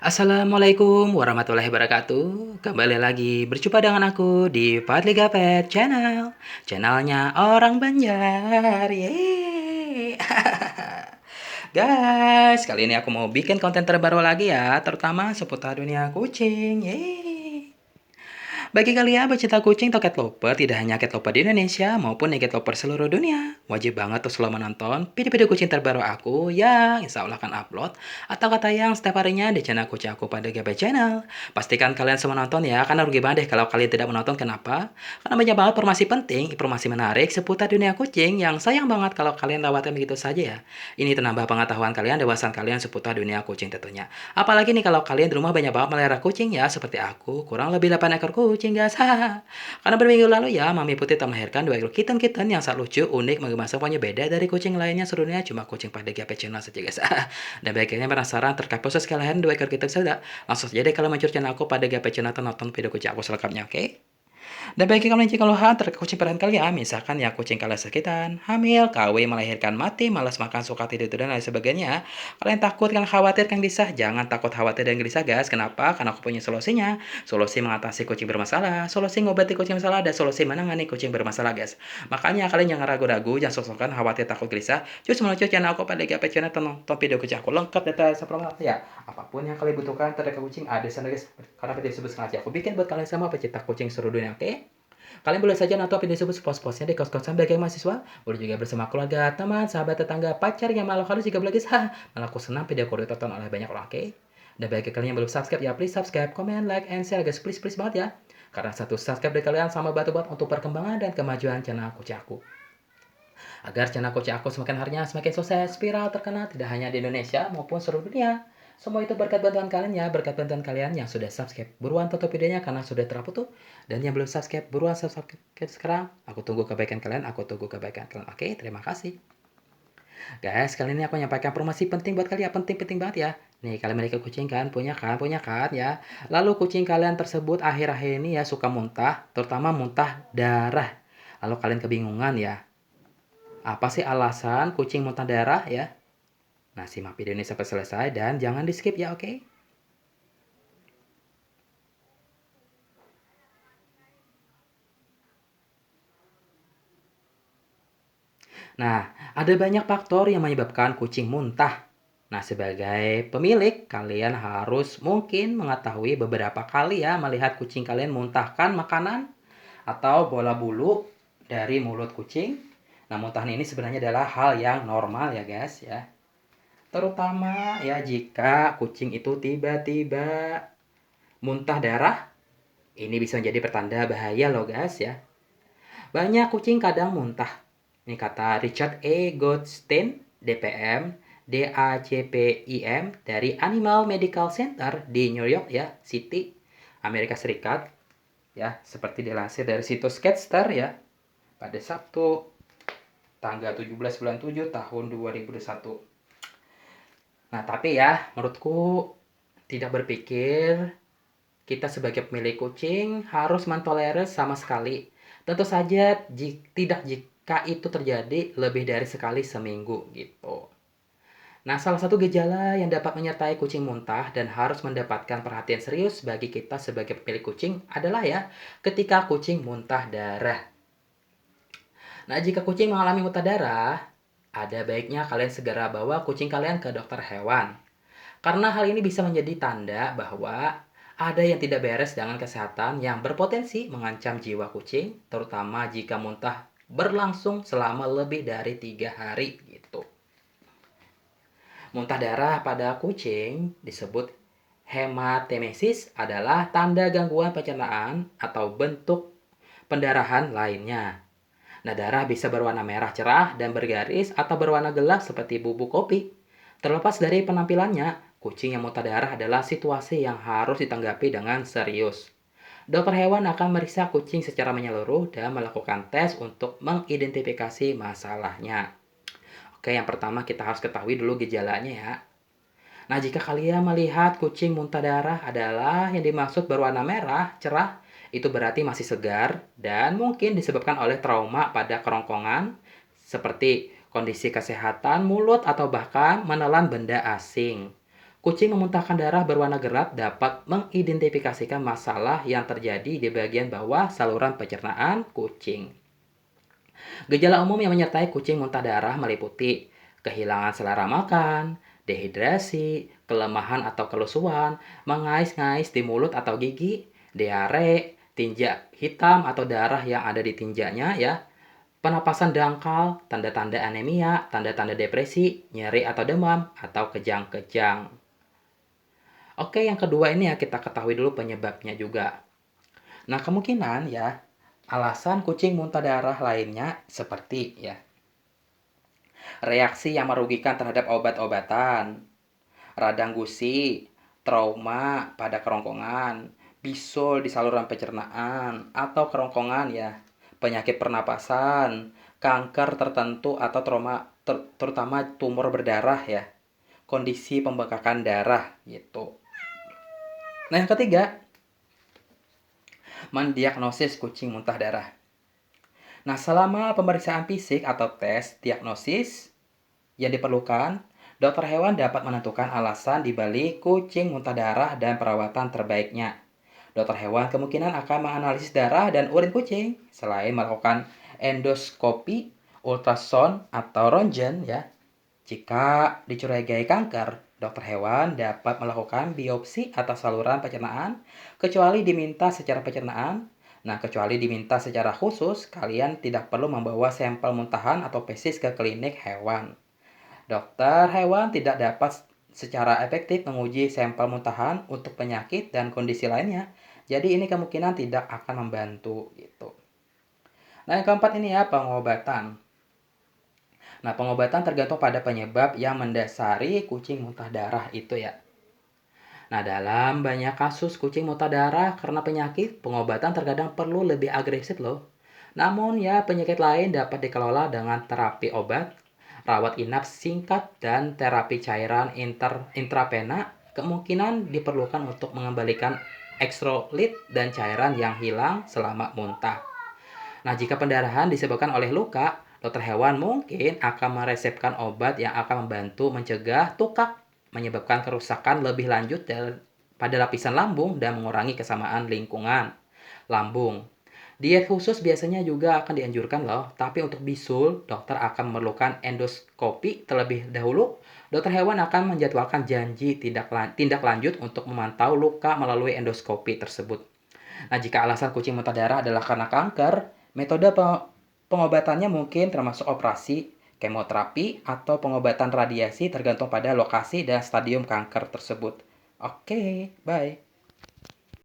Assalamualaikum warahmatullahi wabarakatuh. Kembali lagi berjumpa dengan aku di Fadliga Pet Channel. Channelnya orang Banjar. Yeay. Guys, kali ini aku mau bikin konten terbaru lagi ya, terutama seputar dunia kucing. Yeay. Bagi kalian pecinta kucing atau cat lover, tidak hanya cat lover di Indonesia maupun cat lover seluruh dunia, wajib banget tuh selalu menonton video-video kucing terbaru aku yang insya Allah akan upload atau tayang setiap harinya di channel kucing aku pada GB Channel. Pastikan kalian semua nonton ya, karena rugi banget deh kalau kalian tidak menonton. Kenapa? Karena banyak banget informasi penting, informasi menarik seputar dunia kucing yang sayang banget kalau kalian lewatkan begitu saja ya. Ini menambah pengetahuan kalian, wawasan kalian seputar dunia kucing tentunya. Apalagi nih kalau kalian di rumah banyak banget melihara kucing ya, seperti aku, kurang lebih 8 ekor kucing guys. Karena berminggu lalu ya, Mami Putih telah melahirkan 2 ekor kitten yang sangat lucu, unik, mengemaskan, pokoknya beda dari kucing lainnya seluruhnya, cuma kucing pada GP channel saja guys. Dan bagi kalian penasaran terkait proses kelahiran 2 ekor kitten sudah, langsung saja deh kalau mencuri channel aku pada GP channel atau nonton video kucing aku selengkapnya, oke? Dan bagi kalian yang keluhan terkait kucing peliharaan kalian, misalkan ya kucing kalian sakitan, hamil, KW, melahirkan, mati, malas makan, suka tidur dan lain sebagainya. Kalian takut, kalian khawatir, kalian gelisah, jangan takut, khawatir, dan gelisah guys. Kenapa? Karena aku punya solusinya. Solusi mengatasi kucing bermasalah, solusi ngobati kucing bermasalah, dan solusi menangani kucing bermasalah guys. Makanya kalian jangan ragu-ragu, jangan sok-sokan khawatir, takut, gelisah. Cus meluncur channel aku pada GP channel, tonton video kucing aku lengkap detail seperti ya. Apapun yang kalian butuhkan terkait kucing ada di sana guys. Karena video tersebut sengaja aku bikin buat kalian semua pecinta kucing seluruh dunia, oke? Kalian boleh saja nonton video tersebut pos-posnya di kos-kosan bagi mahasiswa, boleh juga bersama keluarga, teman, sahabat, tetangga, pacar yang malah halus juga boleh guys. Malah aku senang video aku ditonton oleh banyak orang, oke? Dan bagi kalian yang belum subscribe ya please subscribe, comment, like, and share guys, please banget ya. Karena satu subscribe dari kalian sama bantu buat untuk perkembangan dan kemajuan channel kucing aku. Agar channel kucing aku semakin harinya semakin sukses, viral, terkenal tidak hanya di Indonesia maupun seluruh dunia. Semua itu berkat bantuan kalian ya, berkat bantuan kalian yang sudah subscribe. Buruan tutup videonya karena sudah terhapus tuh. Dan yang belum subscribe, buruan subscribe sekarang. Aku tunggu kebaikan kalian, aku tunggu kebaikan kalian. Oke, terima kasih. Guys, kali ini aku nyampaikan informasi penting buat kalian, penting banget ya. Nih, kalian memiliki kucing kan? Punya kan ya. Lalu kucing kalian tersebut akhir-akhir ini ya suka muntah, terutama muntah darah. Lalu kalian kebingungan ya, apa sih alasan kucing muntah darah ya? Nah, simak video ini sampai selesai dan jangan di skip ya, oke? Nah, ada banyak faktor yang menyebabkan kucing muntah. Nah, sebagai pemilik, kalian harus mungkin mengetahui beberapa kali ya melihat kucing kalian muntahkan makanan atau bola bulu dari mulut kucing. Nah, muntahan ini sebenarnya adalah hal yang normal ya guys ya. Terutama ya jika kucing itu tiba-tiba muntah darah, ini bisa menjadi pertanda bahaya loh guys ya. Banyak kucing kadang muntah. Ini kata Richard E. Goldstein, DPM, DACPIM dari Animal Medical Center di New York ya, City, Amerika Serikat. Ya, seperti dilansir dari situs Catster ya, pada Sabtu tanggal 17 bulan 7 tahun 2021. Nah, tapi ya, menurutku tidak berpikir kita sebagai pemilik kucing harus mentolerir sama sekali. Tentu saja tidak jika itu terjadi lebih dari sekali seminggu gitu. Nah, salah satu gejala yang dapat menyertai kucing muntah dan harus mendapatkan perhatian serius bagi kita sebagai pemilik kucing adalah ya, ketika kucing muntah darah. Nah, jika kucing mengalami muntah darah, ada baiknya kalian segera bawa kucing kalian ke dokter hewan. Karena hal ini bisa menjadi tanda bahwa ada yang tidak beres dengan kesehatan yang berpotensi mengancam jiwa kucing, terutama jika muntah berlangsung selama lebih dari 3 hari gitu. Muntah darah pada kucing disebut hematemesis adalah tanda gangguan pencernaan atau bentuk pendarahan lainnya. Nah, darah bisa berwarna merah cerah dan bergaris atau berwarna gelap seperti bubuk kopi. Terlepas dari penampilannya, kucing yang muntah darah adalah situasi yang harus ditanggapi dengan serius. Dokter hewan akan meriksa kucing secara menyeluruh dan melakukan tes untuk mengidentifikasi masalahnya. Oke, yang pertama kita harus ketahui dulu gejalanya ya. Nah, jika kalian melihat kucing muntah darah adalah yang dimaksud berwarna merah cerah, itu berarti masih segar dan mungkin disebabkan oleh trauma pada kerongkongan seperti kondisi kesehatan mulut atau bahkan menelan benda asing. Kucing memuntahkan darah berwarna gelap dapat mengidentifikasikan masalah yang terjadi di bagian bawah saluran pencernaan kucing. Gejala umum yang menyertai kucing muntah darah meliputi kehilangan selera makan, dehidrasi, kelemahan atau kelusuan, mengais-ngais di mulut atau gigi, diare, tinja hitam atau darah yang ada di tinjanya ya, penapasan dangkal, tanda-tanda anemia, tanda-tanda depresi, nyeri atau demam, atau kejang-kejang. Oke, yang kedua ini ya kita ketahui dulu penyebabnya juga. Nah, kemungkinan ya, alasan kucing muntah darah lainnya seperti ya, reaksi yang merugikan terhadap obat-obatan, radang gusi, trauma pada kerongkongan, bisul di saluran pencernaan, atau kerongkongan ya, penyakit pernapasan, kanker tertentu atau trauma terutama tumor berdarah ya, kondisi pembengkakan darah gitu. Nah, yang ketiga, mendiagnosis kucing muntah darah. Nah, selama pemeriksaan fisik atau tes diagnosis yang diperlukan, dokter hewan dapat menentukan alasan di balik kucing muntah darah dan perawatan terbaiknya. Dokter hewan kemungkinan akan menganalisis darah dan urin kucing selain melakukan endoskopi, ultrasound atau röntgen ya. Jika dicurigai kanker, dokter hewan dapat melakukan biopsi atas saluran pencernaan kecuali diminta secara pencernaan. Nah, kecuali diminta secara khusus, kalian tidak perlu membawa sampel muntahan atau fesis ke klinik hewan. Dokter hewan tidak dapat secara efektif menguji sampel muntahan untuk penyakit dan kondisi lainnya. Jadi ini kemungkinan tidak akan membantu gitu. Nah, yang keempat ini ya pengobatan. Nah, pengobatan tergantung pada penyebab yang mendasari kucing muntah darah itu ya. Nah, dalam banyak kasus kucing muntah darah karena penyakit, pengobatan terkadang perlu lebih agresif loh. Namun ya, penyakit lain dapat dikelola dengan terapi obat, rawat inap singkat, dan terapi cairan intravena kemungkinan diperlukan untuk mengembalikan elektrolit dan cairan yang hilang selama muntah. Nah, jika pendarahan disebabkan oleh luka, dokter hewan mungkin akan meresepkan obat yang akan membantu mencegah tukak, menyebabkan kerusakan lebih lanjut pada lapisan lambung dan mengurangi kesamaan lingkungan lambung. Diet khusus biasanya juga akan dianjurkan loh, tapi untuk bisul, dokter akan memerlukan endoskopi terlebih dahulu. Dokter hewan akan menjadwalkan janji tindak lanjut untuk memantau luka melalui endoskopi tersebut. Nah, jika alasan kucing muntah darah adalah karena kanker, metode pengobatannya mungkin termasuk operasi, kemoterapi, atau pengobatan radiasi tergantung pada lokasi dan stadium kanker tersebut. Oke, bye.